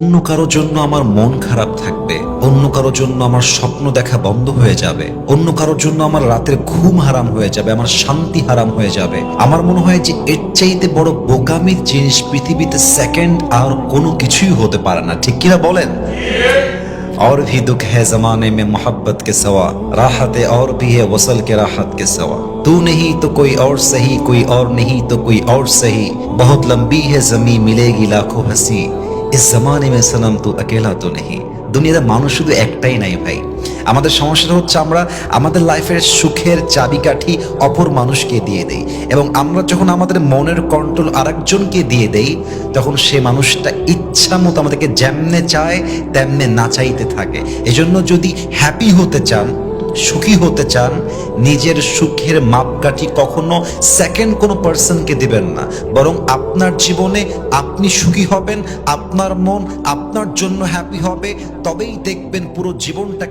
অন্য কারো জন্য আমার মন খারাপ থাকবে, অন্য কারো জন্য আমার স্বপ্ন দেখা বন্ধ হয়ে যাবে, অন্য কারোর জন্য আমার রাতের ঘুম হারাম হয়ে যাবে, আমার শান্তি হারাম হয়ে যাবে। আমার মনে হয় যে এর চাইতে বড় বোকামির জিনিস পৃথিবীতে সেকেন্ড আর কোনো কিছুই হতে পারে না। ঠিক কিনা বলেন? और भी दुख है जमाने में मोहब्बत के सवा, राहत और भी है वसल के राहत के सवा। तू नहीं तो कोई और सही, कोई और नहीं तो कोई और सही, बहुत लंबी है जमी मिलेगी लाखों हंसी, इस जमाने में सनम तू अकेला तो नहीं। দুনিয়াতে মানুষ শুধু একটাই নাই ভাই। আমাদের সমস্যাটা হচ্ছে আমরা আমাদের লাইফের সুখের চাবিকাঠি অপর মানুষকে দিয়ে দেই, এবং আমরা যখন আমাদের মনের কন্ট্রোল আরেকজনকে দিয়ে দেই তখন সে মানুষটা ইচ্ছা মতো আমাদেরকে যেমনে চায় তেমনে নাচাইতে থাকে। এজন্য যদি হ্যাপি হতে চান, সুখী হতে চান, নিজের সুখের মাপকাঠি কখনো সেকেন্ড কোনো পার্সনকে দিবেন না, বরং আপনার জীবনে আপনি সুখী হবেন, আপনার মন আপনার জন্য হ্যাপি হবে, তবেই দেখবেন পুরো জীবনটা